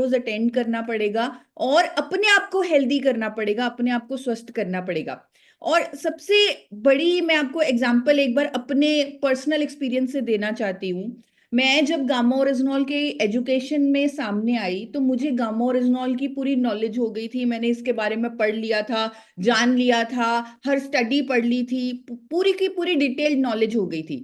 रोज attend करना पड़ेगा और अपने आप को हेल्दी करना पड़ेगा, अपने आप को स्वस्थ करना पड़ेगा। और सबसे बड़ी मैं आपको एग्जांपल एक बार अपने पर्सनल एक्सपीरियंस से देना चाहती हूँ। मैं जब गामा ओरिजिनॉल के एजुकेशन में सामने आई तो मुझे गामा ओरिजिनॉल की पूरी नॉलेज हो गई थी, मैंने इसके बारे में पढ़ लिया था, जान लिया था, हर स्टडी पढ़ ली थी, पूरी की पूरी डिटेल्ड नॉलेज हो गई थी।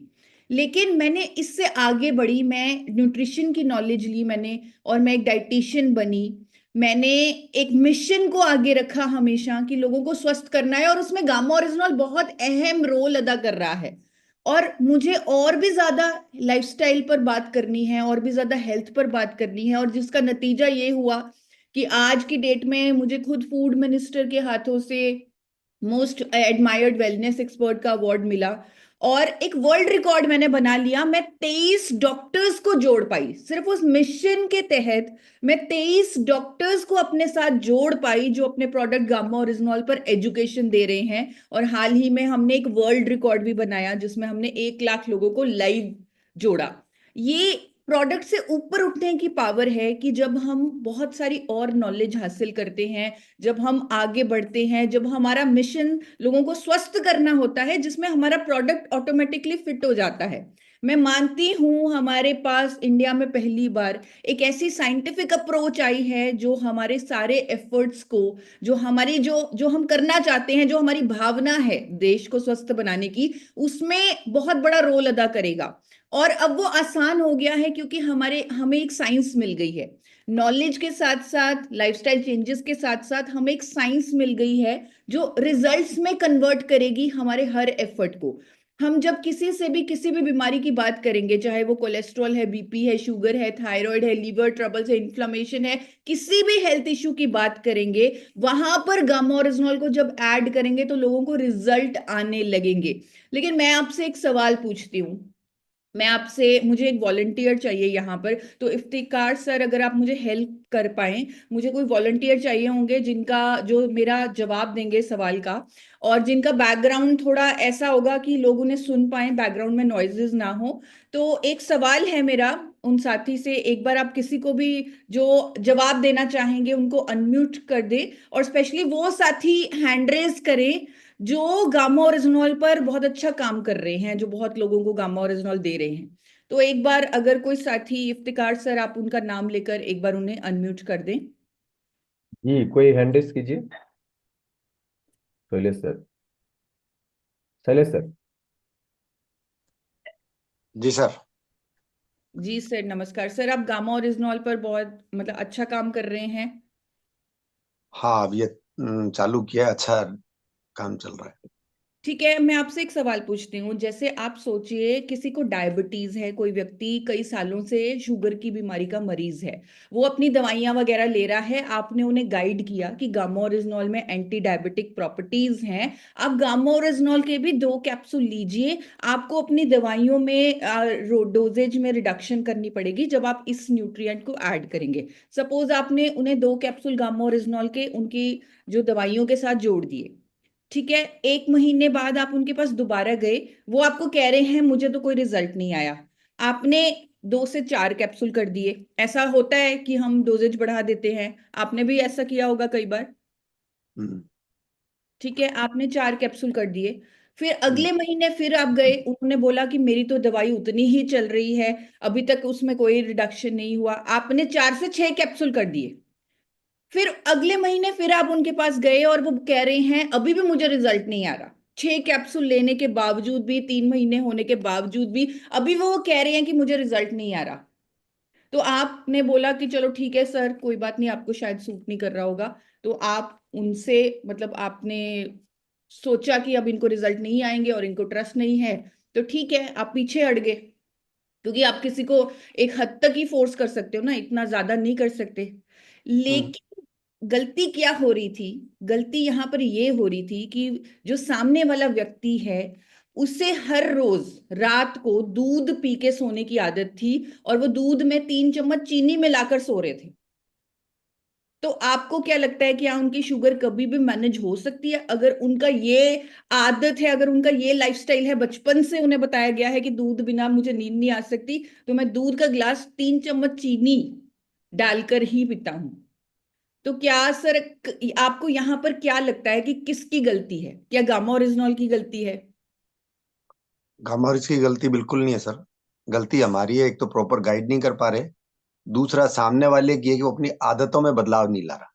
लेकिन मैंने इससे आगे बढ़ी, मैं न्यूट्रिशन की नॉलेज ली मैंने, और मैं एक डाइटिशियन बनी। मैंने एक मिशन को आगे रखा हमेशा कि लोगों को स्वस्थ करना है, और उसमें गामा ओरिजिनॉल बहुत अहम रोल अदा कर रहा है। और मुझे और भी ज्यादा लाइफस्टाइल पर बात करनी है, और भी ज्यादा हेल्थ पर बात करनी है, और जिसका नतीजा ये हुआ कि आज की डेट में मुझे खुद फूड मिनिस्टर के हाथों से मोस्ट एडमायर्ड वेलनेस एक्सपर्ट का अवार्ड मिला। और एक वर्ल्ड रिकॉर्ड मैंने बना लिया, मैं 23 डॉक्टर्स को जोड़ पाई सिर्फ उस मिशन के तहत। मैं 23 डॉक्टर्स को अपने साथ जोड़ पाई जो अपने प्रोडक्ट गामा ओरिजिनॉल पर एजुकेशन दे रहे हैं। और हाल ही में हमने एक वर्ल्ड रिकॉर्ड भी बनाया जिसमें हमने 1 लाख लोगों को लाइव जोड़ा। ये प्रोडक्ट से ऊपर उठने की पावर है कि जब हम बहुत सारी और नॉलेज हासिल करते हैं, जब हम आगे बढ़ते हैं, जब हमारा मिशन लोगों को स्वस्थ करना होता है, जिसमें हमारा प्रोडक्ट ऑटोमेटिकली फिट हो जाता है। मैं मानती हूं हमारे पास इंडिया में पहली बार एक ऐसी साइंटिफिक अप्रोच आई है जो हमारे सारे एफर्ट्स को, जो हमारी जो जो हम करना चाहते हैं, जो हमारी भावना है देश को स्वस्थ बनाने की, उसमें बहुत बड़ा रोल अदा करेगा। और अब वो आसान हो गया है क्योंकि हमें एक साइंस मिल गई है। नॉलेज के साथ साथ, लाइफस्टाइल चेंजेस के साथ साथ हमें एक साइंस मिल गई है जो रिजल्ट्स में कन्वर्ट करेगी हमारे हर एफर्ट को। हम जब किसी से भी किसी भी बीमारी की बात करेंगे, चाहे वो कोलेस्ट्रॉल है, बीपी है, शुगर है, थायराइड है, लीवर ट्रबल्स है, इन्फ्लेमेशन है, किसी भी हेल्थ इश्यू की बात करेंगे, वहां पर गामा ओरिजिनॉल को जब ऐड करेंगे तो लोगों को रिजल्ट आने लगेंगे। लेकिन मैं आपसे एक सवाल पूछती हूँ, मैं आपसे, मुझे एक वॉलंटियर चाहिए यहाँ पर, तो इफ्तिकार सर अगर आप मुझे हेल्प कर पाए, मुझे कोई वॉलंटियर चाहिए होंगे जिनका, जो मेरा जवाब देंगे सवाल का, और जिनका बैकग्राउंड थोड़ा ऐसा होगा कि लोग उन्हें सुन पाए, बैकग्राउंड में नॉइजेस ना हो। तो एक सवाल है मेरा उन साथी से, एक बार आप किसी को भी जो जवाब देना चाहेंगे उनको अनम्यूट कर दे, और स्पेशली वो साथी हैंड रेज करें जो गामा ओरिजिनॉल पर बहुत अच्छा काम कर रहे हैं, जो बहुत लोगों को गामा ओरिजिनॉल दे रहे हैं। तो एक बार अगर कोई साथी, इफ्तिकार सर आप उनका नाम लेकर एक बार उन्हें अनम्यूट कर दें। जी, कोई हैंड रेस कीजिए। शैलेश सर। शैलेश सर। जी सर। जी सर, नमस्कार सर, आप गामा ओरिजिनॉल पर बहुत मतलब अच्छा काम कर रहे हैं। हाँ, अब ये चालू किया, अच्छा काम चल रहा है। ठीक है, मैं आपसे एक सवाल पूछती हूँ। जैसे आप सोचिए किसी को डायबिटीज है, कोई व्यक्ति कई सालों से शुगर की बीमारी का मरीज है, वो अपनी दवाइयां वगैरह ले रहा है, आपने उन्हें गाइड किया कि गामा ओरिजिनॉल में एंटी डायबिटिक प्रॉपर्टीज हैं, आप गामा ओरिजिनॉल के भी 2 कैप्सूल लीजिए, आपको अपनी दवाइयों में डोजेज में रिडक्शन करनी पड़ेगी जब आप इस न्यूट्रिएंट को ऐड करेंगे। सपोज आपने उन्हें 2 कैप्सूल गामा ओरिजिनॉल के उनकी जो दवाइयों के साथ जोड़ दिए, ठीक है, 1 महीने बाद आप उनके पास दोबारा गए, वो आपको कह रहे हैं मुझे तो कोई रिजल्ट नहीं आया। आपने 2 से 4 कैप्सूल कर दिए, ऐसा होता है कि हम डोजेज बढ़ा देते हैं, आपने भी ऐसा किया होगा कई बार। हम्म। ठीक है, आपने 4 कैप्सूल कर दिए, फिर हम्म। अगले महीने फिर आप गए, उन्होंने बोला कि मेरी तो दवाई उतनी ही चल रही है, अभी तक उसमें कोई रिडक्शन नहीं हुआ, आपने 4 से 6 कैप्सूल कर दिए। फिर अगले महीने फिर आप उनके पास गए और वो कह रहे हैं अभी भी मुझे रिजल्ट नहीं आ रहा, 6 कैप्सूल लेने के बावजूद भी, 3 महीने होने के बावजूद भी अभी वो कह रहे हैं कि मुझे रिजल्ट नहीं आ रहा। तो आपने बोला कि चलो ठीक है सर, कोई बात नहीं, आपको शायद सूट नहीं कर रहा होगा। तो आप उनसे, मतलब आपने सोचा कि अब इनको रिजल्ट नहीं आएंगे और इनको ट्रस्ट नहीं है, तो ठीक है आप पीछे हट गए, क्योंकि आप किसी को एक हद तक ही फोर्स कर सकते हो ना, इतना ज्यादा नहीं कर सकते। हम्म। लेकिन गलती क्या हो रही थी, गलती यहां पर ये हो रही थी कि जो सामने वाला व्यक्ति है उसे हर रोज रात को दूध पी के सोने की आदत थी, और वो दूध में 3 चम्मच चीनी मिलाकर सो रहे थे। तो आपको क्या लगता है कि हाँ उनकी शुगर कभी भी मैनेज हो सकती है अगर उनका ये आदत है, अगर उनका ये लाइफस्टाइल है, बचपन से उन्हें बताया गया है कि दूध बिना मुझे नींद नहीं आ सकती, तो मैं दूध का गिलास 3 चम्मच चीनी डालकर ही पीता हूं। तो क्या सर आपको यहाँ पर क्या लगता है कि किसकी गलती है? क्या गामा ओरिजिनॉल की गलती है? गामा और इसकी गलती बिल्कुल नहीं है सर। गलती हमारी है, एक तो प्रॉपर गाइड नहीं कर पा रहे, दूसरा सामने वाले की है कि वो अपनी आदतों में बदलाव नहीं ला रहा।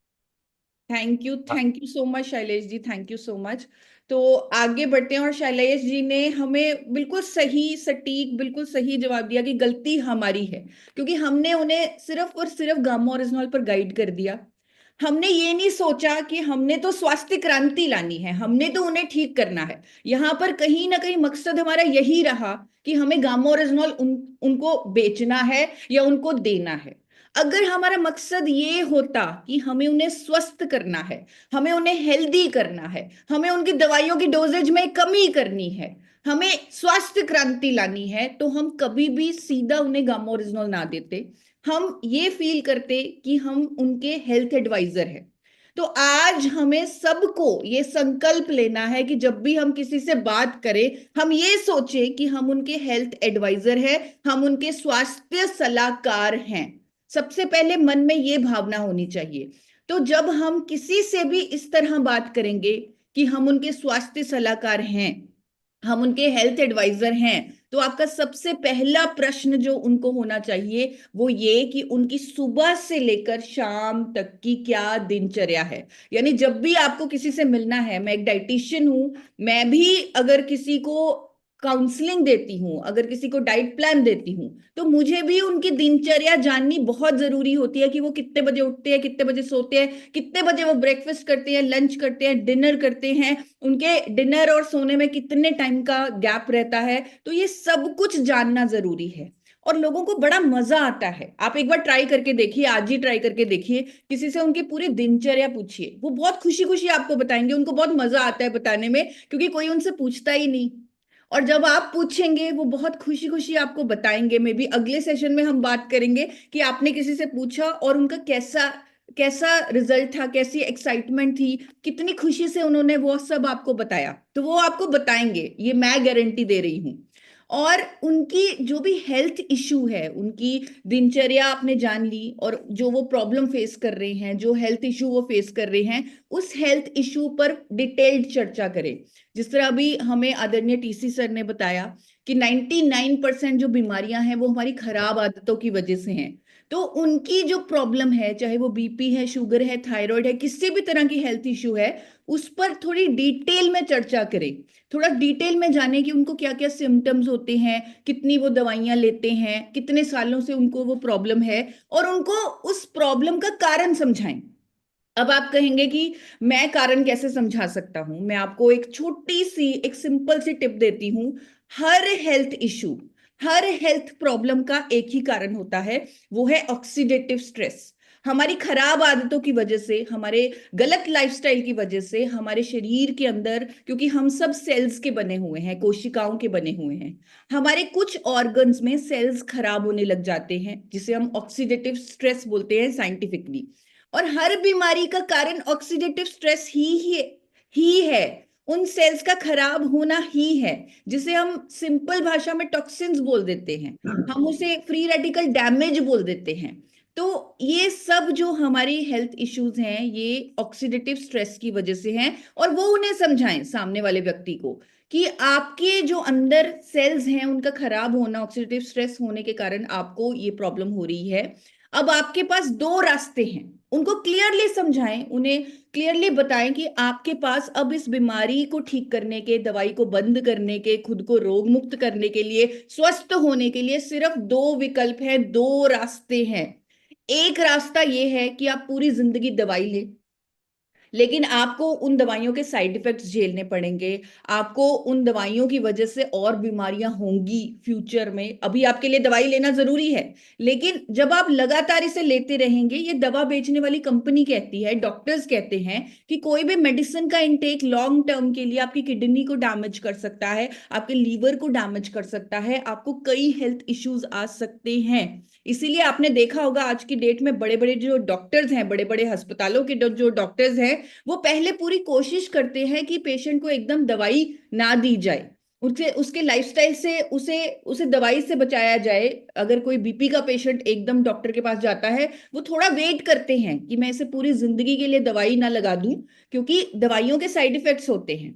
Thank you so much Shailesh ji, thank you so much. तो आगे बढ़ते हैं, और शैलेश जी ने हमें बिल्कुल सही सटीक बिल्कुल सही जवाब दिया कि गलती हमारी है, क्योंकि हमने उन्हें सिर्फ और सिर्फ गामा ओरिजिनॉल पर गाइड कर दिया। हमने ये नहीं सोचा कि हमने तो स्वास्थ्य क्रांति लानी है, हमने तो उन्हें ठीक करना है। यहाँ पर कहीं ना कहीं मकसद हमारा यही रहा कि हमें गामा ओरिजिनॉल उनको बेचना है या उनको देना है। अगर हमारा मकसद ये होता कि हमें उन्हें स्वस्थ करना है, हमें उन्हें हेल्दी करना है, हमें उनकी दवाइयों की डोजेज में कमी करनी है, हमें स्वास्थ्य क्रांति लानी है, तो हम कभी भी सीधा उन्हें गामा ओरिजिनॉल ना देते। हम ये फील करते कि हम उनके हेल्थ एडवाइजर हैं। तो आज हमें सबको ये संकल्प लेना है कि जब भी हम किसी से बात करें, हम ये सोचें कि हम उनके हेल्थ एडवाइजर हैं, हम उनके स्वास्थ्य सलाहकार हैं। सबसे पहले मन में ये भावना होनी चाहिए। तो जब हम किसी से भी इस तरह बात करेंगे कि हम उनके स्वास्थ्य सलाहकार हैं, हम उनके हेल्थ एडवाइजर हैं, तो आपका सबसे पहला प्रश्न जो उनको होना चाहिए वो ये कि उनकी सुबह से लेकर शाम तक की क्या दिनचर्या है। यानी जब भी आपको किसी से मिलना है, मैं एक डाइटिशियन हूं, मैं भी अगर किसी को काउंसलिंग देती हूँ, अगर किसी को डाइट प्लान देती हूँ, तो मुझे भी उनकी दिनचर्या जाननी बहुत जरूरी होती है कि वो कितने बजे उठते हैं, कितने बजे सोते हैं, कितने बजे वो ब्रेकफास्ट करते हैं, लंच करते हैं, डिनर करते हैं, उनके डिनर और सोने में कितने टाइम का गैप रहता है। तो ये सब कुछ जानना जरूरी है। और लोगों को बड़ा मजा आता है। आप एक बार ट्राई करके देखिए, आज ही ट्राई करके देखिए, किसी से उनकी पूरी दिनचर्या पूछिए, वो बहुत खुशी खुशी आपको बताएंगे, उनको बहुत मजा आता है बताने में, क्योंकि कोई उनसे पूछता ही नहीं। और जब आप पूछेंगे वो बहुत खुशी खुशी आपको बताएंगे। मे बी अगले सेशन में हम बात करेंगे कि आपने किसी से पूछा और उनका कैसा कैसा रिजल्ट था, कैसी एक्साइटमेंट थी, कितनी खुशी से उन्होंने वो सब आपको बताया। तो वो आपको बताएंगे, ये मैं गारंटी दे रही हूं। और उनकी जो भी हेल्थ इशू है, उनकी दिनचर्या आपने जान ली, और जो वो प्रॉब्लम फेस कर रहे हैं, जो हेल्थ इशू वो फेस कर रहे हैं, उस हेल्थ इशू पर डिटेल्ड चर्चा करें। जिस तरह अभी हमें आदरणीय टीसी सर ने बताया कि 99% जो बीमारियां हैं वो हमारी खराब आदतों की वजह से हैं। तो उनकी जो प्रॉब्लम है, चाहे वो बीपी है, शुगर है, थायराइड है, किसी भी तरह की हेल्थ इशू है, उस पर थोड़ी डिटेल में चर्चा करें। थोड़ा डिटेल में जाने कि उनको क्या क्या सिम्टम्स होते हैं, कितनी वो दवाइयां लेते हैं, कितने सालों से उनको वो प्रॉब्लम है, और उनको उस प्रॉब्लम का कारण समझाएं। अब आप कहेंगे कि मैं कारण कैसे समझा सकता हूं? मैं आपको एक छोटी सी एक सिंपल सी टिप देती हूं। हर हेल्थ इशू, हर हेल्थ प्रॉब्लम का एक ही कारण होता है, वो है ऑक्सीडेटिव स्ट्रेस। हमारी खराब आदतों की वजह से, हमारे गलत लाइफस्टाइल की वजह से, हमारे शरीर के अंदर, क्योंकि हम सब सेल्स के बने हुए हैं, कोशिकाओं के बने हुए हैं, हमारे कुछ ऑर्गन्स में सेल्स खराब होने लग जाते हैं, जिसे हम ऑक्सीडेटिव स्ट्रेस बोलते हैं साइंटिफिकली। और हर बीमारी का कारण ऑक्सीडेटिव स्ट्रेस ही है, उन सेल्स का खराब होना ही है, जिसे हम सिंपल भाषा में टॉक्सिन्स बोल देते हैं, हम उसे फ्री रेडिकल डैमेज बोल देते हैं। तो ये सब जो हमारी हेल्थ इश्यूज हैं, ये ऑक्सीडेटिव स्ट्रेस की वजह से हैं। और वो उन्हें समझाएं, सामने वाले व्यक्ति को, कि आपके जो अंदर सेल्स हैं उनका खराब होना, ऑक्सीडेटिव स्ट्रेस होने के कारण आपको ये प्रॉब्लम हो रही है। अब आपके पास दो रास्ते हैं, उनको क्लियरली समझाएं, उन्हें क्लियरली बताएं कि आपके पास अब इस बीमारी को ठीक करने के, दवाई को बंद करने के, खुद को रोग मुक्त करने के लिए, स्वस्थ होने के लिए सिर्फ दो विकल्प हैं, दो रास्ते हैं। एक रास्ता ये है कि आप पूरी जिंदगी दवाई लें, लेकिन आपको उन दवाइयों के साइड इफेक्ट्स झेलने पड़ेंगे, आपको उन दवाइयों की वजह से और बीमारियां होंगी फ्यूचर में। अभी आपके लिए दवाई लेना जरूरी है, लेकिन जब आप लगातार इसे लेते रहेंगे, ये दवा बेचने वाली कंपनी कहती है, डॉक्टर्स कहते हैं कि कोई भी मेडिसिन का इंटेक लॉन्ग टर्म के लिए आपकी किडनी को डैमेज कर सकता है, आपके लीवर को डैमेज कर सकता है, आपको कई हेल्थ इश्यूज आ सकते हैं। इसीलिए आपने देखा होगा आज की डेट में बड़े बड़े जो डॉक्टर्स हैं, बड़े बड़े अस्पतालों के जो डॉक्टर्स हैं, वो पहले पूरी कोशिश करते हैं कि पेशेंट को एकदम दवाई ना दी जाए। उसके उसके लाइफस्टाइल से उसे उसे दवाई से बचाया जाए। अगर कोई बीपी का पेशेंट एकदम डॉक्टर के पास जाता है, वो थोड़ा वेट करते हैं कि मैं इसे पूरी जिंदगी के लिए दवाई ना लगा दूं, क्योंकि दवाइयों के साइड इफेक्ट्स होते हैं।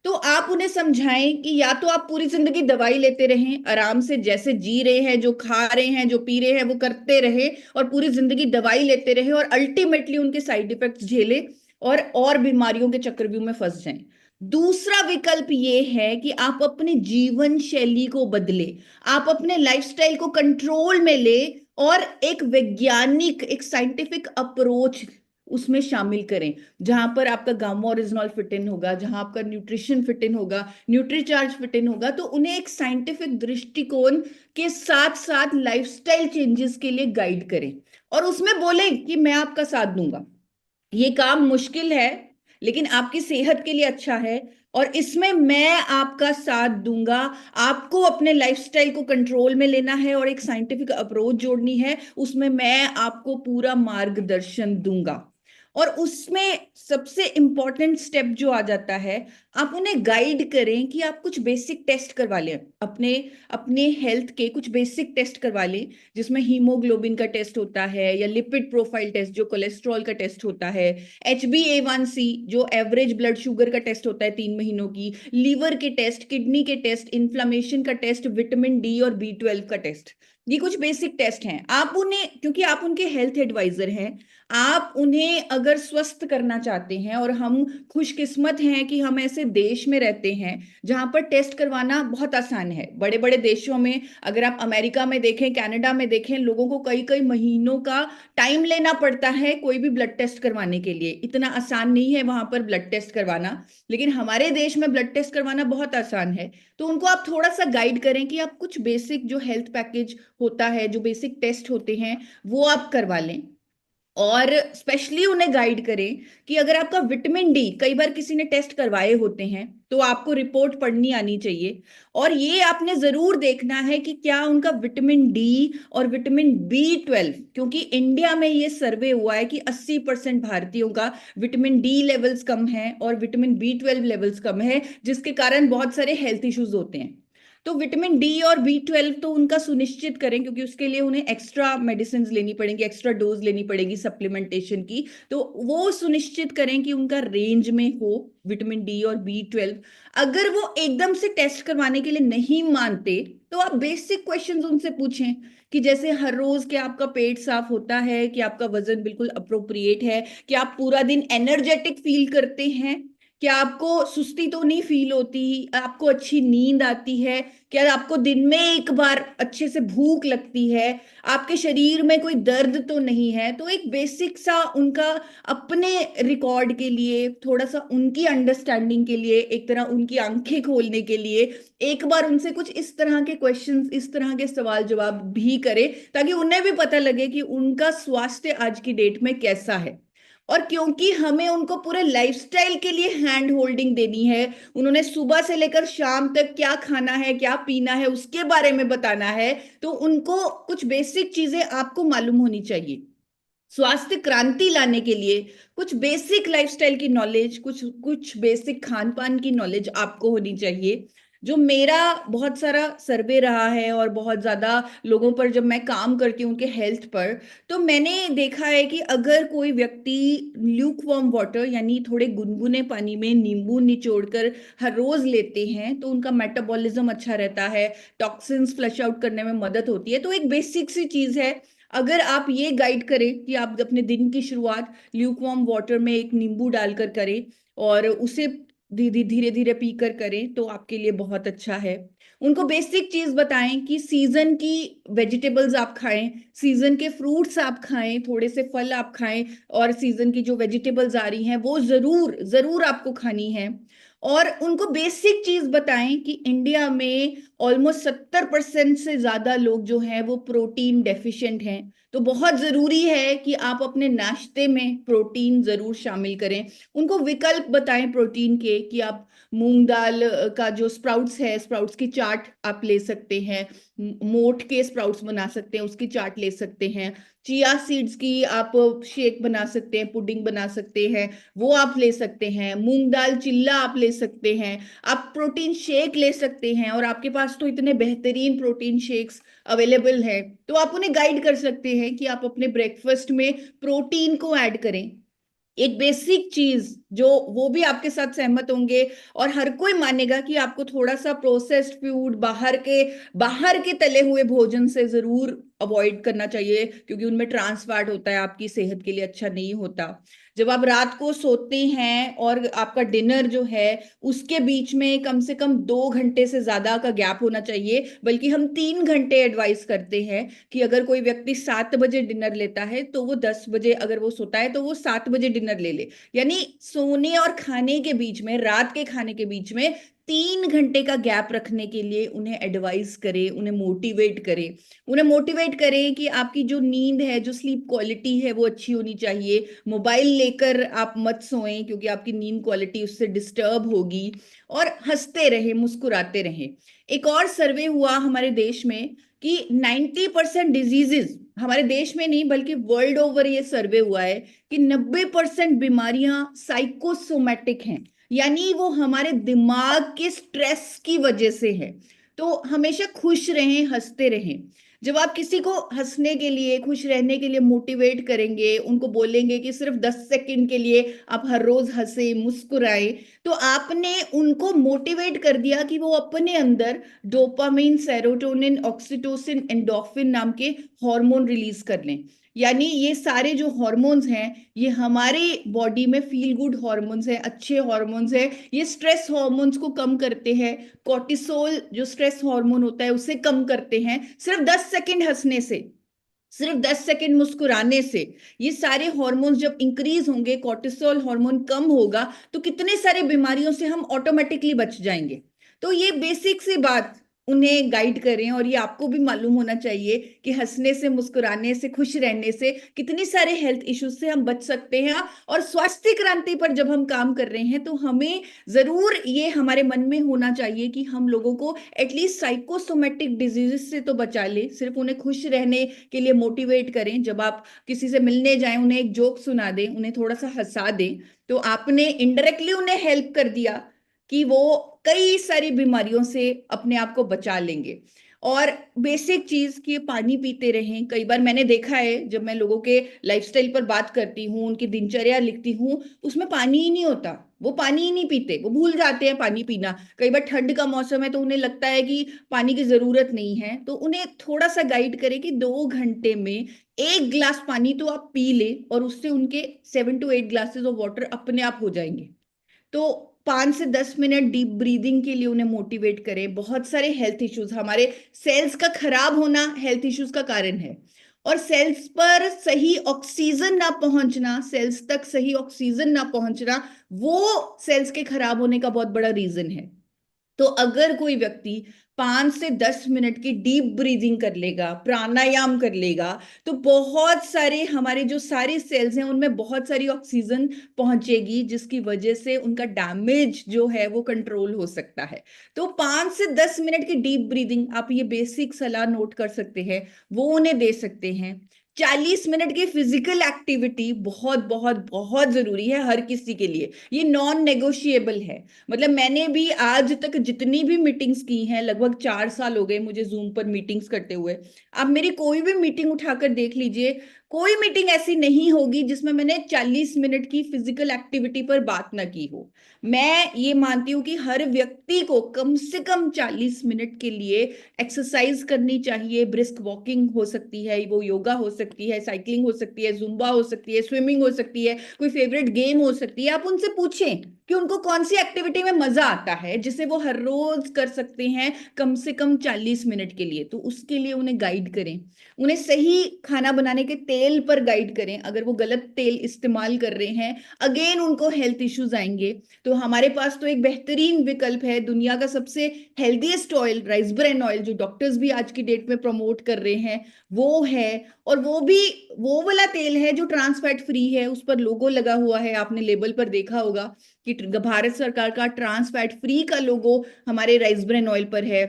तो आप उन्हें समझाएं कि या तो आप पूरी जिंदगी दवाई लेते रहें, आराम से जैसे जी रहे हैं, जो खा रहे हैं, जो पी रहे हैं वो करते रहे, और पूरी जिंदगी दवाई लेते रहे और अल्टीमेटली उनके साइड इफेक्ट्स झेले और बीमारियों के चक्रव्यूह में फंस जाएं। दूसरा विकल्प ये है कि आप अपने जीवन शैली को बदले, आप अपने लाइफस्टाइल को कंट्रोल में ले और एक वैज्ञानिक, एक साइंटिफिक अप्रोच उसमें शामिल करें, जहां पर आपका गामा ओरिजिनॉल फिट इन होगा, जहां आपका न्यूट्रिशन फिट इन होगा, न्यूट्रीचार्ज फिट इन होगा। तो उन्हें एक साइंटिफिक दृष्टिकोण के साथ साथ लाइफस्टाइल चेंजेस के लिए गाइड करें, और उसमें बोलें कि मैं आपका साथ दूंगा, ये काम मुश्किल है लेकिन आपकी सेहत के लिए अच्छा है, और इसमें मैं आपका साथ दूंगा। आपको अपने लाइफस्टाइल को कंट्रोल में लेना है और एक साइंटिफिक अप्रोच जोड़नी है, उसमें मैं आपको पूरा मार्गदर्शन दूंगा। और उसमें सबसे इंपॉर्टेंट स्टेप जो आ जाता है, आप उन्हें गाइड करें कि आप कुछ बेसिक टेस्ट करवा लें, अपने अपने हेल्थ के कुछ बेसिक टेस्ट करवा लें, जिसमें हीमोग्लोबिन का टेस्ट होता है, या लिपिड प्रोफाइल टेस्ट जो कोलेस्ट्रॉल का टेस्ट होता है, HbA1c जो एवरेज ब्लड शुगर का टेस्ट होता है 3 महीनों की, लीवर के टेस्ट, किडनी के टेस्ट, इन्फ्लामेशन का टेस्ट, विटामिन डी और B12 का टेस्ट। ये कुछ बेसिक टेस्ट हैं। आप उन्हें, क्योंकि आप उनके हेल्थ एडवाइजर हैं, आप उन्हें अगर स्वस्थ करना चाहते हैं, और हम खुशकिस्मत हैं कि हम ऐसे देश में रहते हैं जहां पर टेस्ट करवाना बहुत आसान है। बड़े बड़े देशों में, अगर आप अमेरिका में देखें, कनाडा में देखें, लोगों को कई कई महीनों का टाइम लेना पड़ता है कोई भी ब्लड टेस्ट करवाने के लिए। इतना आसान नहीं है वहां पर ब्लड टेस्ट करवाना, लेकिन हमारे देश में ब्लड टेस्ट करवाना बहुत आसान है। तो उनको आप थोड़ा सा गाइड करें कि आप कुछ बेसिक जो हेल्थ पैकेज होता है, जो बेसिक टेस्ट होते हैं, वो आप करवा लें। और स्पेशली उन्हें गाइड करें कि अगर आपका विटामिन डी, कई बार किसी ने टेस्ट करवाए होते हैं तो आपको रिपोर्ट पढ़नी आनी चाहिए, और ये आपने जरूर देखना है कि क्या उनका विटामिन डी और विटामिन B12, क्योंकि इंडिया में ये सर्वे हुआ है कि 80% भारतीयों का विटामिन डी लेवल्स कम है और विटामिन B12 लेवल्स कम है, जिसके कारण बहुत सारे हेल्थ इश्यूज होते हैं। तो विटामिन डी और B12 तो उनका सुनिश्चित करें, क्योंकि उसके लिए उन्हें एक्स्ट्रा मेडिसिन लेनी पड़ेगी, एक्स्ट्रा डोज लेनी पड़ेगी सप्लीमेंटेशन की। तो वो सुनिश्चित करें कि उनका रेंज में हो विटामिन डी और B12। अगर वो एकदम से टेस्ट करवाने के लिए नहीं मानते, तो आप बेसिक क्वेश्चंस उनसे पूछें कि जैसे हर रोज क्या आपका पेट साफ होता है, कि आपका वजन बिल्कुल अप्रोप्रिएट है, कि आप पूरा दिन एनर्जेटिक फील करते हैं, क्या आपको सुस्ती तो नहीं फील होती, आपको अच्छी नींद आती है, क्या आपको दिन में एक बार अच्छे से भूख लगती है, आपके शरीर में कोई दर्द तो नहीं है। तो एक बेसिक सा उनका अपने रिकॉर्ड के लिए, थोड़ा सा उनकी अंडरस्टैंडिंग के लिए, एक तरह उनकी आंखें खोलने के लिए, एक बार उनसे कुछ इस तरह के क्वेश्चंस, इस तरह के सवाल जवाब भी करें, ताकि उन्हें भी पता लगे कि उनका स्वास्थ्य आज की डेट में कैसा है। और क्योंकि हमें उनको पूरे लाइफस्टाइल के लिए हैंड होल्डिंग देनी है, उन्होंने सुबह से लेकर शाम तक क्या खाना है, क्या पीना है, उसके बारे में बताना है, तो उनको कुछ बेसिक चीजें आपको मालूम होनी चाहिए। स्वास्थ्य क्रांति लाने के लिए कुछ बेसिक लाइफस्टाइल की नॉलेज, कुछ कुछ बेसिक खान पान की नॉलेज आपको होनी चाहिए। जो मेरा बहुत सारा सर्वे रहा है और बहुत ज्यादा लोगों पर जब मैं काम करती हूँ उनके हेल्थ पर, तो मैंने देखा है कि अगर कोई व्यक्ति ल्यूक वार्म वाटर यानी थोड़े गुनगुने पानी में नींबू निचोड़कर हर रोज लेते हैं, तो उनका मेटाबॉलिज्म अच्छा रहता है, टॉक्सिन्स फ्लश आउट करने में मदद होती है। तो एक बेसिक सी चीज है, अगर आप ये गाइड करें कि आप अपने दिन की शुरुआत ल्यूक वार्म वाटर में एक नींबू डालकर करें और उसे धीरे धीरे धीरे पीकर करें, तो आपके लिए बहुत अच्छा है। उनको बेसिक चीज बताएं कि सीजन की वेजिटेबल्स आप खाएं, सीजन के फ्रूट्स आप खाएं, थोड़े से फल आप खाएं, और सीजन की जो वेजिटेबल्स आ रही हैं वो जरूर जरूर आपको खानी है। और उनको बेसिक चीज बताएं कि इंडिया में ऑलमोस्ट 70% से ज्यादा लोग जो हैं वो प्रोटीन डेफिशिएंट हैं। तो बहुत जरूरी है कि आप अपने नाश्ते में प्रोटीन जरूर शामिल करें। उनको विकल्प बताएं प्रोटीन के, कि आप मूंग दाल का जो स्प्राउट्स है, स्प्राउट्स की चाट आप ले सकते हैं, मोठ के स्प्राउट्स बना सकते हैं, उसकी चाट ले सकते हैं, चिया सीड्स की आप शेक बना सकते हैं, पुडिंग बना सकते हैं, वो आप ले सकते हैं, मूंग दाल चिल्ला आप ले सकते हैं, आप प्रोटीन शेक ले सकते हैं। और आपके पास तो इतने बेहतरीन प्रोटीन शेक्स अवेलेबल है, तो आप उन्हें गाइड कर सकते हैं कि आप अपने ब्रेकफास्ट में प्रोटीन को ऐड करें। एक बेसिक चीज जो वो भी आपके साथ सहमत होंगे और हर कोई मानेगा कि आपको थोड़ा सा प्रोसेस्ड फूड, बाहर के तले हुए भोजन से जरूर अवॉइड करना चाहिए, क्योंकि उनमें ट्रांस फैट होता है, आपकी सेहत के लिए अच्छा नहीं होता। जब आप रात को सोते हैं और आपका डिनर जो है उसके बीच में कम से कम 2 घंटे से ज्यादा का गैप होना चाहिए, बल्कि हम 3 घंटे एडवाइस करते हैं कि अगर कोई व्यक्ति 7 बजे डिनर लेता है तो वो 10 बजे, अगर वो सोता है तो वो 7 बजे डिनर ले ले। यानी सोने और खाने के बीच में, रात के खाने के बीच में 3 घंटे का गैप रखने के लिए उन्हें एडवाइस करें, उन्हें मोटिवेट करें कि आपकी जो नींद है, जो स्लीप क्वालिटी है वो अच्छी होनी चाहिए। मोबाइल लेकर आप मत सोएं, क्योंकि आपकी नींद क्वालिटी उससे डिस्टर्ब होगी। और हंसते रहें, मुस्कुराते रहें। एक और सर्वे हुआ हमारे देश में कि 90% डिजीजेस, हमारे देश में नहीं बल्कि वर्ल्ड ओवर ये सर्वे हुआ है कि 90% बीमारियां साइकोसोमैटिक हैं, यानी वो हमारे दिमाग के स्ट्रेस की वजह से है। तो हमेशा खुश रहें, हंसते रहें। जब आप किसी को हंसने के लिए, खुश रहने के लिए मोटिवेट करेंगे, उनको बोलेंगे कि सिर्फ 10 सेकंड के लिए आप हर रोज हंसे, मुस्कुराए, तो आपने उनको मोटिवेट कर दिया कि वो अपने अंदर डोपामिन, सेरोटोनिन, ऑक्सीटोसिन, एंडोर्फिन नाम के हार्मोन रिलीज कर लें। यानी ये सारे जो हार्मोन्स हैं ये हमारे बॉडी में फील गुड हार्मोन्स हैं, अच्छे हार्मोन्स हैं। ये स्ट्रेस हार्मोन्स को कम करते हैं, कॉर्टिसोल जो स्ट्रेस हार्मोन होता है उसे कम करते हैं। सिर्फ 10 सेकंड हंसने से, सिर्फ 10 सेकंड मुस्कुराने से ये सारे हार्मोन्स जब इंक्रीज होंगे, कॉर्टिसोल हार्मोन कम होगा, तो कितने सारे बीमारियों से हम ऑटोमेटिकली बच जाएंगे। तो ये बेसिक सी बात उन्हें गाइड करें, और ये आपको भी मालूम होना चाहिए कि हंसने से, मुस्कुराने से, खुश रहने से कितने सारे हेल्थ इश्यूज से हम बच सकते हैं। और स्वास्थ्य क्रांति पर जब हम काम कर रहे हैं तो हमें जरूर ये हमारे मन में होना चाहिए कि हम लोगों को एटलीस्ट साइकोसोमेटिक डिजीजेस से तो बचा ले, सिर्फ उन्हें खुश रहने के लिए मोटिवेट करें। जब आप किसी से मिलने जाएं, उन्हें एक जोक सुना दें, उन्हें थोड़ा सा हंसा दें, तो आपने इनडायरेक्टली उन्हें हेल्प कर दिया कि वो कई सारी बीमारियों से अपने आप को बचा लेंगे। और बेसिक चीज कि पानी पीते रहें। कई बार मैंने देखा है, जब मैं लोगों के लाइफस्टाइल पर बात करती हूँ, उनकी दिनचर्या लिखती हूँ, उसमें पानी ही नहीं होता। वो पानी ही नहीं पीते, वो भूल जाते हैं पानी पीना। कई बार ठंड का मौसम है तो उन्हें लगता है कि पानी की जरूरत नहीं है, तो उन्हें थोड़ा सा गाइड करें कि 2 घंटे में 1 गिलास पानी तो आप पी ले, और उससे उनके 7 to 8 ग्लासेस ऑफ वाटर अपने आप हो जाएंगे। तो 5 से 10 मिनट डीप ब्रीदिंग के लिए उन्हें मोटिवेट करें। बहुत सारे हेल्थ इश्यूज, हमारे सेल्स का खराब होना हेल्थ इश्यूज का कारण है, और सेल्स पर सही ऑक्सीजन ना पहुंचना, सेल्स तक सही ऑक्सीजन ना पहुंचना, वो सेल्स के खराब होने का बहुत बड़ा रीजन है। तो अगर कोई व्यक्ति 5 से 10 मिनट की डीप ब्रीदिंग कर लेगा, प्राणायाम कर लेगा, तो बहुत सारे हमारे जो सारे सेल्स हैं उनमें बहुत सारी ऑक्सीजन पहुंचेगी, जिसकी वजह से उनका डैमेज जो है वो कंट्रोल हो सकता है। तो 5 से 10 मिनट की डीप ब्रीदिंग, आप ये बेसिक सलाह नोट कर सकते हैं, वो उन्हें दे सकते हैं। 40 मिनट की फिजिकल एक्टिविटी बहुत बहुत बहुत जरूरी है हर किसी के लिए, ये नॉन नेगोशिएबल है। मतलब मैंने भी आज तक जितनी भी मीटिंग्स की हैं, लगभग 4 साल हो गए मुझे जूम पर मीटिंग्स करते हुए, आप मेरी कोई भी मीटिंग उठाकर देख लीजिए, कोई मीटिंग ऐसी नहीं होगी जिसमें मैंने 40 मिनट की फिजिकल एक्टिविटी पर बात ना की हो। मैं ये मानती हूँ कि हर व्यक्ति को कम से कम 40 मिनट के लिए एक्सरसाइज करनी चाहिए। ब्रिस्क वॉकिंग हो सकती है, वो योगा हो सकती है, साइकिलिंग हो सकती है, जुम्बा हो सकती है, स्विमिंग हो सकती है, कोई फेवरेट गेम हो सकती है। आप उनसे पूछें कि उनको कौन सी एक्टिविटी में मजा आता है, जिसे वो हर रोज कर सकते हैं कम से कम 40 मिनट के लिए। तो उसके लिए उन्हें गाइड करें, उन्हें सही खाना बनाने के तेल तेल पर गाइड करें, अगर वो गलत तेल इस्तेमाल कर रहे हैं अगेन उनको हेल्थ इश्यूज आएंगे। तो हमारे पास तो एक बेहतरीन विकल्प है, दुनिया का सबसे healthiest oil rice bran oil, जो डॉक्टर्स भी आज की डेट में प्रमोट कर रहे हैं, वो है। और वो भी वो वाला तेल है जो ट्रांस फैट फ्री है, उस पर लोगो लगा हुआ है, आपने लेबल पर देखा होगा कि भारत सरकार का ट्रांस फैट फ्री का लोगो हमारे राइस ब्रान ऑयल पर है,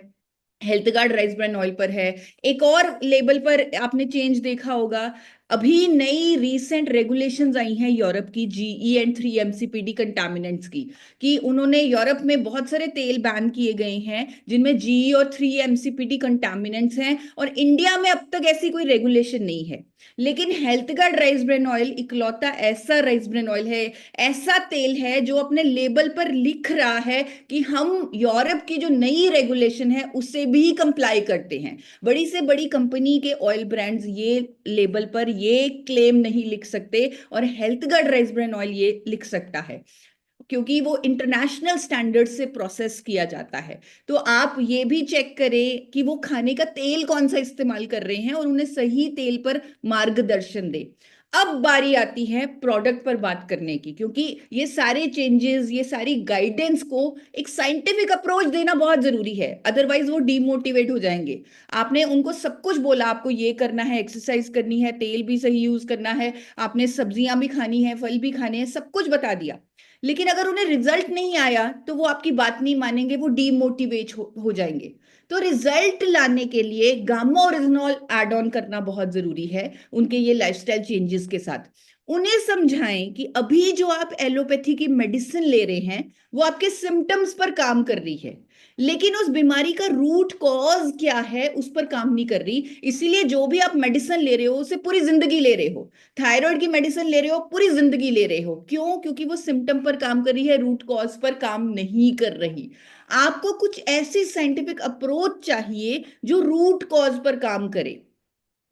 health guard rice bran oil पर है। एक और लेबल पर आपने चेंज देखा होगा, अभी नई रीसेंट रेगुलेशंस आई हैं यूरोप की जीई एंड 3 MCPD कंटामिनेंट्स की, कि उन्होंने यूरोप में बहुत सारे तेल बैन किए गए हैं जिनमें जीई और 3 MCPD कंटामिनेंट्स हैं, और इंडिया में अब तक ऐसी कोई रेगुलेशन नहीं है। लेकिन health guard rice bran oil इकलौता ऐसा राइस ब्रान ऑयल है, ऐसा तेल है जो अपने लेबल पर लिख रहा है कि हम यूरोप की जो नई रेगुलेशन है उससे भी कंप्लाई करते हैं। बड़ी से बड़ी कंपनी के ऑयल ब्रांड्स ये लेबल पर ये क्लेम नहीं लिख सकते, और health guard rice bran oil ये लिख सकता है, क्योंकि वो इंटरनेशनल स्टैंडर्ड से प्रोसेस किया जाता है। तो आप ये भी चेक करें कि वो खाने का तेल कौन सा इस्तेमाल कर रहे हैं और उन्हें सही तेल पर मार्गदर्शन दे। अब बारी आती है प्रोडक्ट पर बात करने की, क्योंकि ये सारे चेंजेस, ये सारी गाइडेंस को एक साइंटिफिक अप्रोच देना बहुत जरूरी है, अदरवाइज वो डीमोटिवेट हो जाएंगे। आपने उनको सब कुछ बोला, आपको ये करना है, एक्सरसाइज करनी है, तेल भी सही यूज करना है, आपने सब्जियां भी खानी है, फल भी खाने हैं, सब कुछ बता दिया, लेकिन अगर उन्हें रिजल्ट नहीं आया तो वो आपकी बात नहीं मानेंगे, वो डीमोटिवेट हो जाएंगे। तो रिजल्ट लाने के लिए गामा ओरिजिनॉल ऐड ऑन करना बहुत जरूरी है उनके ये लाइफस्टाइल चेंजेस के साथ। उन्हें समझाएं कि अभी जो आप एलोपैथी की मेडिसिन ले रहे हैं वो आपके सिम्टम्स पर काम कर रही है, लेकिन उस बीमारी का रूट कॉज क्या है उस पर काम नहीं कर रही। इसीलिए जो भी आप मेडिसिन ले रहे हो उसे पूरी जिंदगी ले रहे हो, थायराइड की मेडिसिन ले रहे हो पूरी जिंदगी ले रहे हो, क्यों? क्योंकि वो सिम्टम पर काम कर रही है, रूट कॉज पर काम नहीं कर रही। आपको कुछ ऐसी साइंटिफिक अप्रोच चाहिए जो रूट कॉज पर काम करे।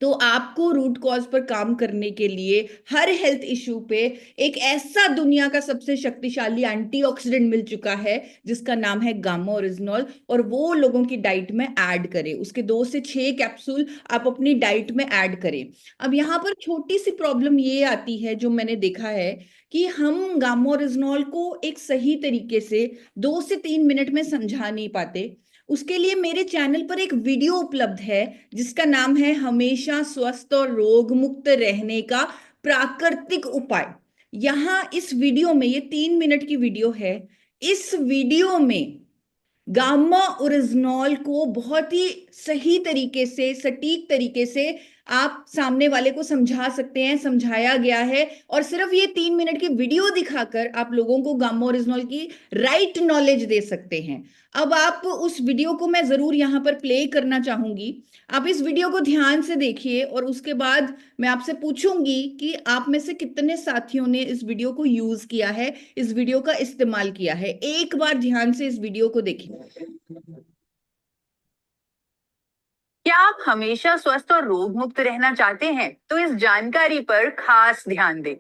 तो आपको रूट कॉज पर काम करने के लिए हर हेल्थ इश्यू पे एक ऐसा दुनिया का सबसे शक्तिशाली एंटीऑक्सीडेंट मिल चुका है जिसका नाम है गामा ओरिजिनॉल, और वो लोगों की डाइट में ऐड करें, उसके 2 से 6 कैप्सूल आप अपनी डाइट में ऐड करें। अब यहाँ पर छोटी सी प्रॉब्लम ये आती है जो मैंने देखा है, कि हम गामा ओरिजिनॉल को एक सही तरीके से 2 से 3 मिनट में समझा नहीं पाते। उसके लिए मेरे चैनल पर एक वीडियो उपलब्ध है जिसका नाम है हमेशा स्वस्थ और रोग मुक्त रहने का प्राकृतिक उपाय। यहां इस वीडियो में, ये 3 मिनट की वीडियो है, इस वीडियो में गामा ओरिजिनॉल को बहुत ही सही तरीके से, सटीक तरीके से आप सामने वाले को समझा सकते हैं, समझाया गया है। और सिर्फ ये 3 मिनट की वीडियो दिखाकर आप लोगों को गामा ओरिजिनॉल की राइट नॉलेज दे सकते हैं। अब आप उस वीडियो को मैं जरूर यहां पर प्ले करना चाहूंगी, आप इस वीडियो को ध्यान से देखिए, और उसके बाद मैं आपसे पूछूंगी कि आप में से कितने साथियों ने इस वीडियो को यूज किया है, इस वीडियो का इस्तेमाल किया है। एक बार ध्यान से इस वीडियो को देखिए। क्या आप हमेशा स्वस्थ और रोग मुक्त रहना चाहते हैं? तो इस जानकारी पर खास ध्यान दें।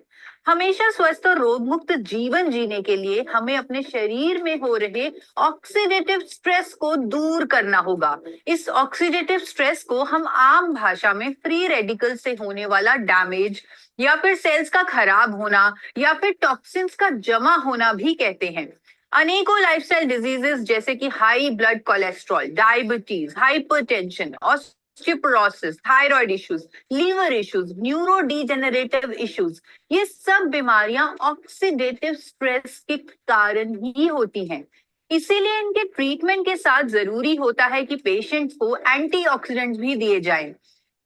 हमेशा स्वस्थ और रोग मुक्त जीवन जीने के लिए हमें अपने शरीर में हो रहे ऑक्सीडेटिव स्ट्रेस को दूर करना होगा। इस ऑक्सीडेटिव स्ट्रेस को हम आम भाषा में फ्री रेडिकल से होने वाला डैमेज, या फिर सेल्स का खराब होना, या फिर टॉक्सिन्स का जमा होना भी कहते हैं। अनेकों लाइफस्टाइल डिजीजेस जैसे कि high blood cholesterol, diabetes, hypertension, osteoporosis, thyroid issues, liver issues, neuro degenerative issues, ये सब बीमारियां ऑक्सीडेटिव स्ट्रेस के कारण ही होती हैं। इसीलिए इनके ट्रीटमेंट के साथ जरूरी होता है कि पेशेंट्स को एंटीऑक्सीडेंट्स भी दिए जाएं,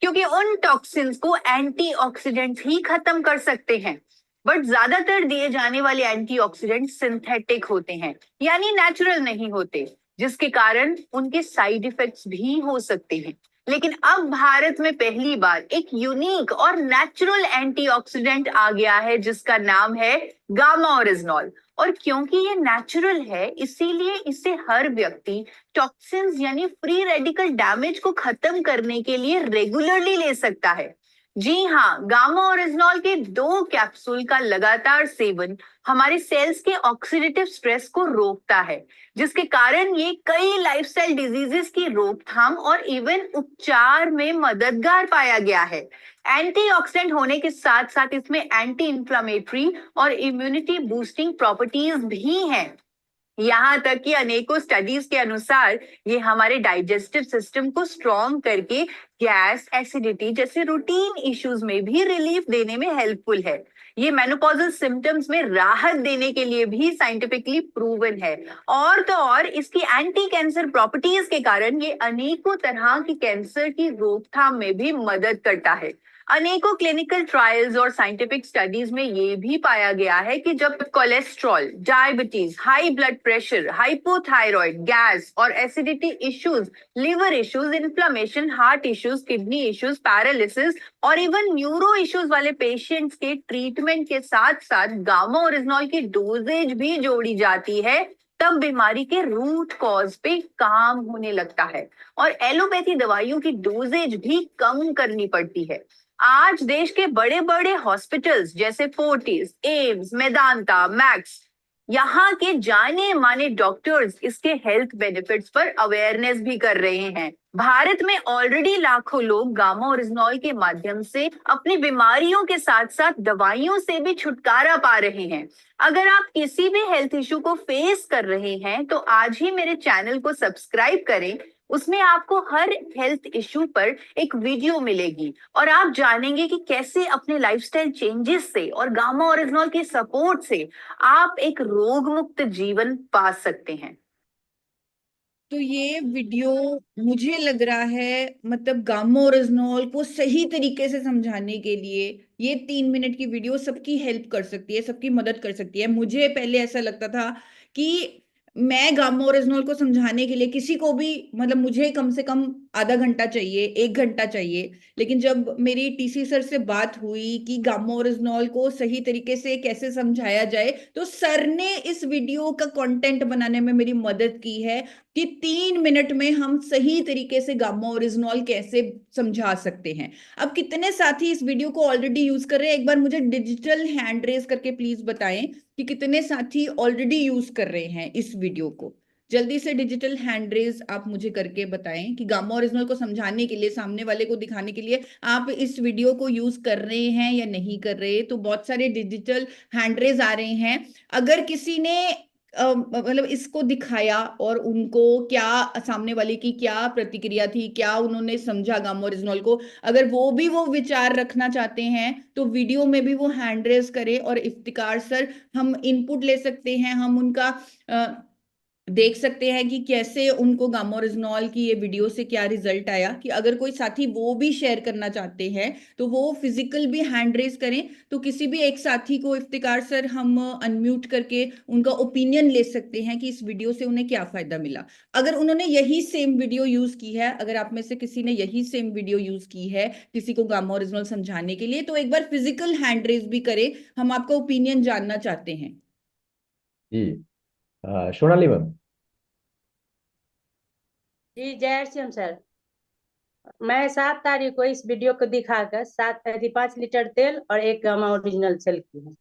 क्योंकि उन टॉक्सिन्स को एंटीऑक्सीडेंट्स ही खत्म कर सकते हैं। बट ज्यादातर दिए जाने वाले एंटीऑक्सीडेंट सिंथेटिक होते हैं, यानी नेचुरल नहीं होते, जिसके कारण उनके साइड इफेक्ट्स भी हो सकते हैं। लेकिन अब भारत में पहली बार एक यूनिक और नेचुरल एंटीऑक्सीडेंट आ गया है जिसका नाम है गामा ओरिजिनॉल। और क्योंकि ये नेचुरल है, इसीलिए इसे हर व्यक्ति टॉक्सिन्स यानी फ्री रेडिकल डैमेज को खत्म करने के लिए रेगुलरली ले सकता है। जी हाँ, गामा ओरिजिनॉल के 2 कैप्सूल का लगातार सेवन हमारे सेल्स के ऑक्सीडेटिव स्ट्रेस को रोकता है, जिसके कारण ये कई लाइफस्टाइल डिजीजेस की रोकथाम और इवन उपचार में मददगार पाया गया है। एंटीऑक्सीडेंट होने के साथ साथ इसमें एंटी इंफ्लेमेटरी और इम्यूनिटी बूस्टिंग प्रॉपर्टीज भी हैं। यहाँ तक कि अनेकों स्टडीज के अनुसार ये हमारे डाइजेस्टिव सिस्टम को स्ट्रॉन्ग करके गैस, एसिडिटी जैसे रूटीन इश्यूज में भी रिलीफ देने में हेल्पफुल है। ये मेनोपॉजल सिम्टम्स में राहत देने के लिए भी साइंटिफिकली प्रूवन है। और तो और इसकी एंटी कैंसर प्रॉपर्टीज के कारण ये अनेकों तरह की कैंसर की रोकथाम में भी मदद करता है। अनेकों क्लिनिकल ट्रायल्स और साइंटिफिक स्टडीज में ये भी पाया गया है कि जब cholesterol, diabetes, high blood pressure, hypothyroid, gas और acidity issues, liver issues, inflammation, heart issues, kidney issues, paralysis और इवन न्यूरो इश्यूज वाले पेशेंट्स के ट्रीटमेंट के साथ साथ गामा ओरिजिनॉल की डोजेज भी जोड़ी जाती है, तब बीमारी के रूट कॉज पे काम होने लगता है और एलोपैथी दवाइयों की डोजेज भी कम करनी पड़ती है। आज देश के बड़े बड़े हॉस्पिटल्स जैसे फोर्टिस, एम्स, मेदांता, मैक्स, यहाँ के जाने माने डॉक्टर्स इसके हेल्थ बेनिफिट्स पर अवेयरनेस भी कर रहे हैं। भारत में ऑलरेडी लाखों लोग गामा ओरिजिनॉल के माध्यम से अपनी बीमारियों के साथ साथ दवाइयों से भी छुटकारा पा रहे हैं। अगर आप किसी भी हेल्थ इशू को फेस कर रहे हैं तो आज ही मेरे चैनल को सब्सक्राइब करें। उसमें आपको हर हेल्थ इशू पर एक वीडियो मिलेगी और आप जानेंगे कि कैसे अपने लाइफस्टाइल चेंजेस से और गामा ओरिजिनॉल के सपोर्ट से आप एक रोग मुक्त जीवन पा सकते हैं। तो ये वीडियो मुझे लग रहा है मतलब गामा ओरिजिनॉल को सही तरीके से समझाने के लिए ये 3 मिनट की वीडियो सबकी हेल्प कर सकती है, सबकी मदद कर सकती है। मुझे पहले ऐसा लगता था कि मैं गामा ओरिजिनॉल को समझाने के लिए किसी को भी मतलब मुझे कम से कम आधा घंटा चाहिए, 1 घंटा चाहिए। लेकिन जब मेरी टीसी सर से बात हुई कि गामा ओरिजिनॉल को सही तरीके से कैसे समझाया जाए, तो सर ने इस वीडियो का कंटेंट बनाने में मेरी मदद की है कि 3 मिनट में हम सही तरीके से गामा ओरिजिनॉल कैसे समझा सकते हैं। अब कितने साथी इस वीडियो को ऑलरेडी यूज कर रहे हैं, एक बार मुझे डिजिटल हैंड रेज करके प्लीज बताएं कि कितने साथी ऑलरेडी यूज कर रहे हैं इस वीडियो को। जल्दी से डिजिटल हैंड रेज आप मुझे करके बताएं कि गामा ओरिजिनल को समझाने के लिए, सामने वाले को दिखाने के लिए आप इस वीडियो को यूज कर रहे हैं या नहीं कर रहे। तो बहुत सारे डिजिटल हैंड रेज आ रहे हैं। अगर किसी ने मतलब इसको दिखाया और उनको क्या, सामने वाले की क्या प्रतिक्रिया थी, क्या उन्होंने समझा गामा ओरिजिनॉल को, अगर वो भी वो विचार रखना चाहते हैं तो वीडियो में भी वो हैंड रेज करें। और इफ्तिकार सर, हम इनपुट ले सकते हैं, हम उनका देख सकते हैं कि कैसे उनको गामा ओरिजिनॉल की ये वीडियो से क्या रिजल्ट आया। कि अगर कोई साथी वो भी शेयर करना चाहते हैं तो वो फिजिकल भी हैंड रेज करें। तो किसी भी एक साथी को इफ्तिकार सर हम अनम्यूट करके उनका ओपिनियन ले सकते हैं कि इस वीडियो से उन्हें क्या फायदा मिला। अगर उन्होंने यही सेम वीडियो यूज की है, अगर आप में से किसी ने यही सेम वीडियो यूज की है किसी को गामा ओरिजिनॉल समझाने के लिए, तो एक बार फिजिकल हैंड रेज भी करें, हम आपका ओपिनियन जानना चाहते हैं। जी सोनाली मैम। जी जय श्याम सर, मैं 7 तारीख को इस वीडियो को दिखाकर 5 लीटर तेल और 1 गामा ओरिजिनल सेल की है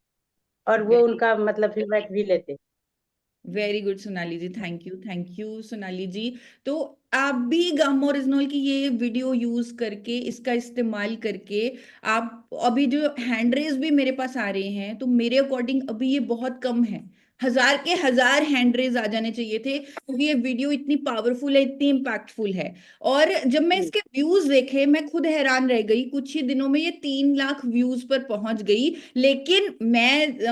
और वो उनका मतलब फीडबैक भी लेते। Very good Sonali ji, thank you Sonali ji. तो आप भी गामा ओरिजिनॉल की ये वीडियो यूज करके, इसका इस्तेमाल करके, आप अभी जो हैंड रेज भी मेरे पास आ रहे हैं, तो मेरे अकॉर्डिंग अभी ये बहुत कम है। 1000 के 1000 हैंड रेज आ जाने चाहिए थे, क्योंकि ये वीडियो इतनी पावरफुल है, इतनी इम्पैक्टफुल है। और जब मैं इसके व्यूज देखे, मैं खुद हैरान रह गई। कुछ ही दिनों में ये 3 लाख व्यूज पर पहुंच गई। लेकिन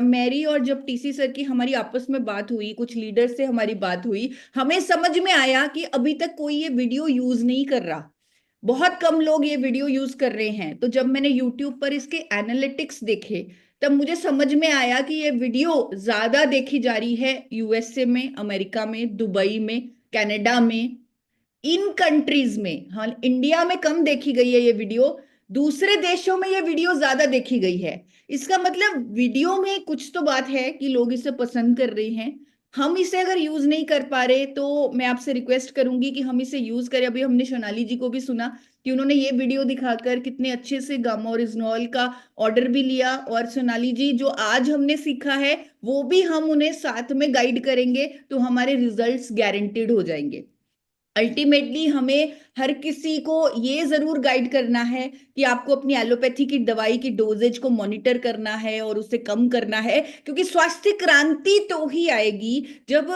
मेरी और जब टीसी सर की हमारी आपस में बात हुई, कुछ लीडर से हमारी बात हुई, हमें समझ में आया कि अभी तक कोई ये वीडियो यूज नहीं कर रहा। बहुत कम लोग ये वीडियो यूज कर रहे हैं। तो जब मैंने यूट्यूब पर इसके एनालिटिक्स देखे, तब मुझे समझ में आया कि ये वीडियो ज्यादा देखी जा रही है यूएसए में, अमेरिका में, दुबई में, कनाडा में, इन कंट्रीज में। हाँ, इंडिया में कम देखी गई है ये वीडियो, दूसरे देशों में ये वीडियो ज्यादा देखी गई है। इसका मतलब वीडियो में कुछ तो बात है कि लोग इसे पसंद कर रहे हैं। हम इसे अगर यूज नहीं कर पा रहे तो मैं आपसे रिक्वेस्ट करूंगी कि हम इसे यूज करें। अभी हमने सोनाली जी को भी सुना कि उन्होंने ये वीडियो दिखाकर कितने अच्छे से गामा ओरिजिनॉल का ऑर्डर भी लिया, और सोनाली जी जो आज हमने सीखा है वो भी हम उन्हें साथ में गाइड करेंगे, तो हमारे रिजल्ट्स गारंटीड हो जाएंगे। अल्टीमेटली हमें हर किसी को ये जरूर गाइड करना है कि आपको अपनी एलोपैथी की दवाई की डोजेज को मॉनिटर करना है और उसे कम करना है, क्योंकि स्वास्थ्य क्रांति तो ही आएगी जब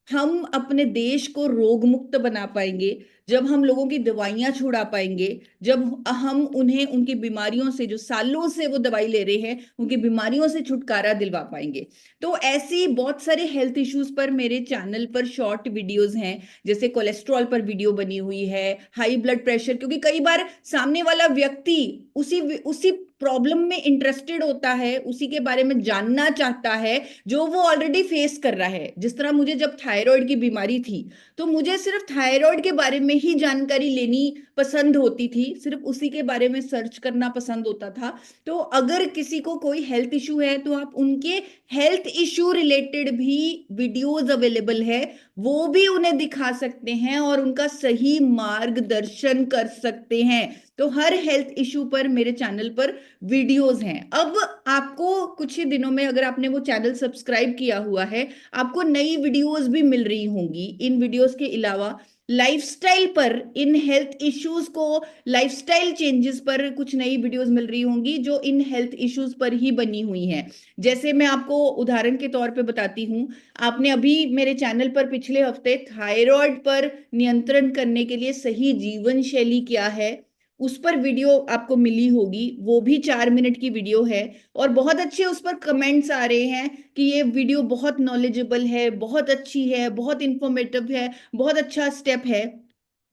हम अपने देश को रोग मुक्त बना पाएंगे, जब हम लोगों की दवाइयां छुड़ा पाएंगे, जब हम उन्हें उनकी बीमारियों से, जो सालों से वो दवाई ले रहे हैं, उनकी बीमारियों से छुटकारा दिलवा पाएंगे। तो ऐसी बहुत सारे हेल्थ इश्यूज पर मेरे चैनल पर शॉर्ट वीडियोस हैं, जैसे कोलेस्ट्रॉल पर वीडियो बनी हुई है, हाई ब्लड प्रेशर, क्योंकि कई बार सामने वाला व्यक्ति उसी प्रॉब्लम में इंटरेस्टेड होता है, उसी के बारे में जानना चाहता है जो वो ऑलरेडी फेस कर रहा है। जिस तरह मुझे जब थायराइड की बीमारी थी तो मुझे सिर्फ थायराइड के बारे में ही जानकारी लेनी पसंद होती थी, सिर्फ उसी के बारे में सर्च करना पसंद होता था। तो अगर किसी को कोई हेल्थ इशू है तो आप उनके हेल्थ इशू रिलेटेड भी वीडियोस अवेलेबल है, वो भी उन्हें दिखा सकते हैं और उनका सही मार्गदर्शन कर सकते हैं। तो हर हेल्थ इशू पर मेरे चैनल पर वीडियोस हैं। अब आपको कुछ ही दिनों में, अगर आपने वो चैनल सब्सक्राइब किया हुआ है, आपको नई वीडियोस भी मिल रही होंगी। इन वीडियोस के अलावा लाइफस्टाइल पर, इन हेल्थ इश्यूज को, लाइफस्टाइल चेंजेस पर कुछ नई वीडियोस मिल रही होंगी जो इन हेल्थ इश्यूज पर ही बनी हुई हैं। जैसे मैं आपको उदाहरण के तौर पे बताती हूँ, आपने अभी मेरे चैनल पर पिछले हफ्ते थायराइड पर नियंत्रण करने के लिए सही जीवन शैली क्या है, उस पर वीडियो आपको मिली होगी। वो भी 4 मिनट की वीडियो है और बहुत अच्छे उस पर कमेंट्स आ रहे हैं कि ये वीडियो बहुत नॉलेजेबल है, बहुत अच्छी है, बहुत इंफॉर्मेटिव है, बहुत अच्छा स्टेप है।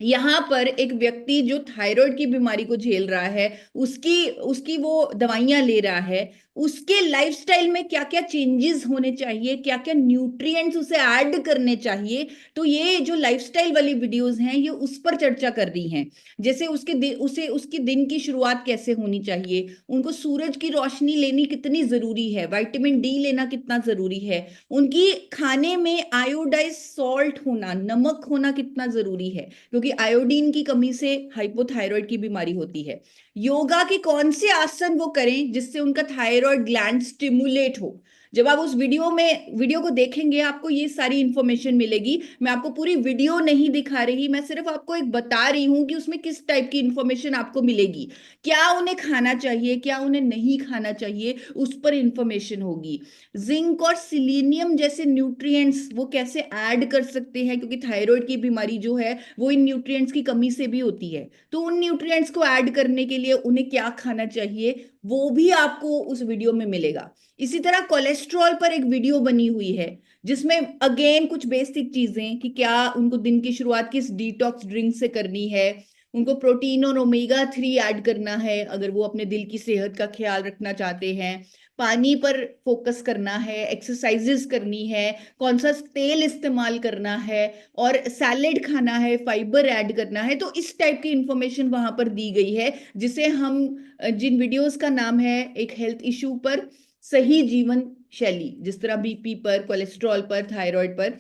यहाँ पर एक व्यक्ति जो थायराइड की बीमारी को झेल रहा है, उसकी उसकी वो दवाइयां ले रहा है, उसके लाइफस्टाइल में क्या क्या चेंजेस होने चाहिए, क्या क्या न्यूट्रिएंट्स उसे ऐड करने चाहिए, तो ये जो लाइफस्टाइल वाली वीडियोस हैं ये उस पर चर्चा कर रही हैं। जैसे उसकी दिन की शुरुआत कैसे होनी चाहिए, उनको सूरज की रोशनी लेनी कितनी जरूरी है, विटामिन डी लेना कितना जरूरी है, उनकी खाने में आयोडाइज सॉल्ट होना, नमक होना कितना जरूरी है, क्योंकि आयोडीन की कमी से हाइपोथायराइड की बीमारी होती है। योगा के कौन से आसन वो करें जिससे उनका थायराइड ग्लैंड स्टिमुलेट हो। जब आप उस वीडियो को देखेंगे आपको ये सारी इंफॉर्मेशन मिलेगी। मैं आपको पूरी वीडियो नहीं दिखा रही, मैं सिर्फ आपको एक बता रही हूं कि उसमें किस टाइप की इंफॉर्मेशन आपको मिलेगी, क्या उन्हें खाना चाहिए, क्या उन्हें नहीं खाना चाहिए, उस पर इंफॉर्मेशन होगी। जिंक और सिलीनियम जैसे न्यूट्रिएंट्स वो कैसे ऐड कर सकते हैं, क्योंकि थायराइड की बीमारी जो है वो इन न्यूट्रिएंट्स की कमी से भी होती है, तो उन न्यूट्रिएंट्स को ऐड करने के लिए उन्हें क्या खाना चाहिए वो भी आपको उस वीडियो में मिलेगा। इसी तरह कोलेस्ट्रॉल पर एक वीडियो बनी हुई है जिसमें अगेन कुछ बेसिक चीजें कि क्या उनको दिन की शुरुआत किस डिटॉक्स ड्रिंक से करनी है, उनको प्रोटीन और ओमेगा 3 ऐड करना है अगर वो अपने दिल की सेहत का ख्याल रखना चाहते हैं, पानी पर फोकस करना है, एक्सरसाइजेस करनी है, कौन सा तेल इस्तेमाल करना है और सैलेड खाना है, फाइबर ऐड करना है। तो इस टाइप की इंफॉर्मेशन वहां पर दी गई है, जिसे हम, जिन वीडियोस का नाम है एक हेल्थ इशू पर सही जीवन शैली, जिस तरह बीपी पर, कोलेस्ट्रॉल पर, थायराइड पर,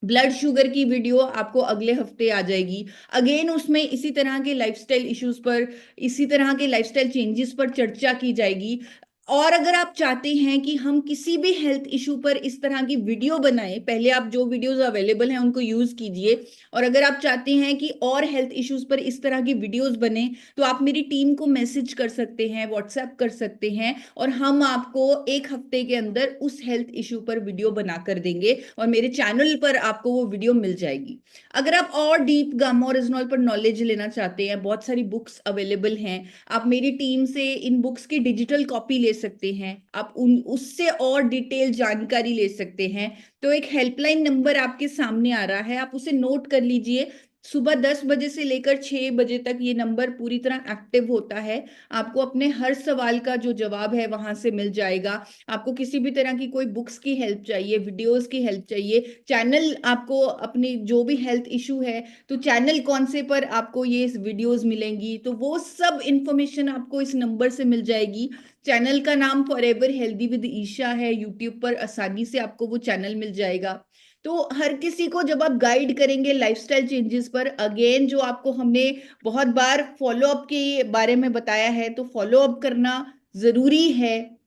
ब्लड शुगर की वीडियो आपको अगले हफ्ते आ जाएगी। अगेन उसमें इसी तरह के लाइफस्टाइल इश्यूज पर, इसी तरह के लाइफस्टाइल चेंजेस पर चर्चा की जाएगी। और अगर आप चाहते हैं कि हम किसी भी हेल्थ इशू पर इस तरह की वीडियो बनाएं, पहले आप जो वीडियोस अवेलेबल हैं उनको यूज कीजिए, और अगर आप चाहते हैं कि और हेल्थ इश्यूज पर इस तरह की वीडियोस बने तो आप मेरी टीम को मैसेज कर सकते हैं, व्हाट्सएप कर सकते हैं, और हम आपको एक हफ्ते के अंदर उस हेल्थ इशू पर वीडियो बनाकर देंगे और मेरे चैनल पर आपको वो वीडियो मिल जाएगी। अगर आप और डीप गामा ओरिजिनॉल पर नॉलेज लेना चाहते हैं, बहुत सारी बुक्स अवेलेबल हैं, आप मेरी टीम से इन बुक्स की डिजिटल कॉपी ले सकते हैं, आप उससे और डिटेल जानकारी ले सकते हैं। तो एक हेल्पलाइन नंबर आपके सामने आ रहा है, आप उसे नोट कर लीजिए। सुबह 10 बजे से लेकर 6 बजे तक ये नंबर पूरी तरह एक्टिव होता है। आपको अपने हर सवाल का जो जवाब है वहां से मिल जाएगा। आपको किसी भी तरह की कोई बुक्स की हेल्प चाहिए, वीडियोस की हेल्प चाहिए, चैनल आपको अपनी जो भी हेल्थ इशू है तो चैनल कौन से पर आपको ये वीडियोस मिलेंगी, तो वो सब इंफॉर्मेशन आपको इस नंबर से मिल जाएगी। चैनल का नाम फॉरएवर हेल्दी विद ईशा है, यूट्यूब पर आसानी से आपको वो चैनल मिल जाएगा। तो हर किसी को जब आप गाइड करेंगे लाइफस्टाइल चेंजेस पर, अगेन जो आपको हमने बहुत बार फॉलो अप के बारे में बताया है, तो फॉलो अप करना जरूरी है,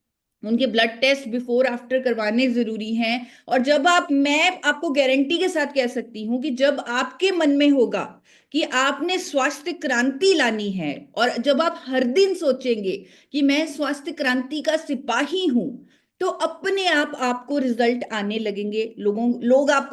उनके ब्लड टेस्ट बिफोर आफ्टर करवाने जरूरी हैं। और जब मैं आपको गारंटी के साथ कह सकती हूँ कि जब आपके मन में होगा कि आपने स्वास्थ्य क्रांति लानी है, और जब आप हर दिन सोचेंगे कि मैं स्वास्थ्य क्रांति का सिपाही हूं, तो अपने आप आपको रिजल्ट आने लगेंगे। लोग आपको